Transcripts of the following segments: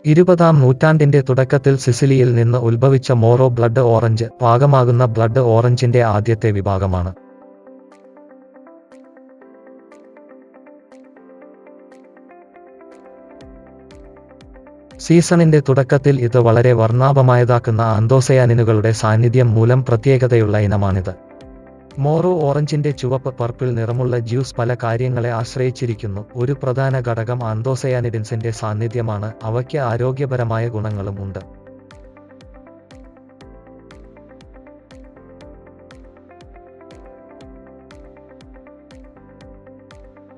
20-ാം നൂറ്റാണ്ടിന്റെ തുടക്കത്തിൽ സിസിലിയിൽ നിന്ന് ഉത്ഭവിച്ച മോറോ ബ്ലഡ് ഓറഞ്ച് പാകമാകുന്ന ബ്ലഡ് ഓറഞ്ചിന്റെ ആദ്യത്തെ വിഭാഗമാണ്. സീസണിന്റെ തുടക്കത്തിൽ ഇത് വളരെ വർണ്ണാഭമായതാക്കുന്ന ആന്തോസയാനിനുകളുടെ സാന്നിധ്യം മൂലം പ്രത്യേകതയുള്ള ഇനമാണിത്. മോറോ ഓറഞ്ചിന്റെ ചുവപ്പ് പർപ്പിൾ നിറമുള്ള ജ്യൂസ് പല കാര്യങ്ങളെ ആശ്രയിച്ചിരിക്കുന്നു. ഒരു പ്രധാന ഘടകം ആന്തോസയാനിഡിൻസിന്റെ സാന്നിധ്യമാണ്. അവയ്ക്ക് ആരോഗ്യപരമായ ഗുണങ്ങളും ഉണ്ട്.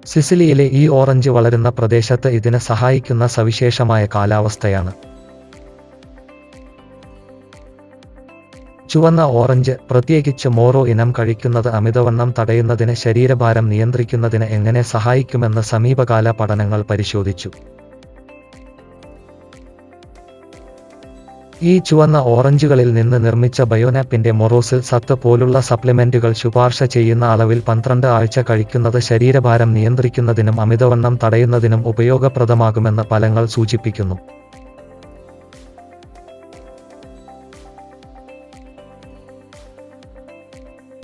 സിസിലിയിലെ ഈ ഓറഞ്ച് വളരുന്ന പ്രദേശത്ത് ഇതിന് സഹായിക്കുന്ന സവിശേഷമായ കാലാവസ്ഥയാണ്. ചുവന്ന ഓറഞ്ച്, പ്രത്യേകിച്ച് മോറോ ഇനം കഴിക്കുന്നത് അമിതവണ്ണം തടയുന്നതിന്, ശരീരഭാരം നിയന്ത്രിക്കുന്നതിന് എങ്ങനെ സഹായിക്കുമെന്ന് സമീപകാല പഠനങ്ങൾ പരിശോധിച്ചു. ഈ ചുവന്ന ഓറഞ്ചുകളിൽ നിന്ന് നിർമ്മിച്ച ബയോനാപ്പിന്റെ മൊറോസിൽ സത്ത് പോലുള്ള സപ്ലിമെന്റുകൾ ശുപാർശ ചെയ്യുന്ന അളവിൽ 12 ആഴ്ച കഴിക്കുന്നത് ശരീരഭാരം നിയന്ത്രിക്കുന്നതിനും അമിതവണ്ണം തടയുന്നതിനും ഉപയോഗപ്രദമാകുമെന്ന് ഫലങ്ങൾ സൂചിപ്പിക്കുന്നു.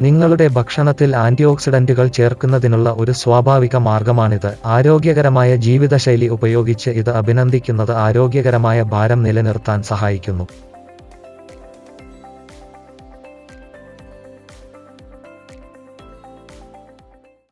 നിങ്ങളുടെ ഭക്ഷണത്തിൽ ആന്റിഓക്സിഡന്റുകൾ ചേർക്കുന്നതിനുള്ള ഒരു സ്വാഭാവിക മാർഗമാണിത്. ആരോഗ്യകരമായ ജീവിതശൈലി ഉപയോഗിച്ച് ഇത് അഭിനന്ദിക്കുന്നത് ആരോഗ്യകരമായ ഭാരം നിലനിർത്താൻ സഹായിക്കുന്നു.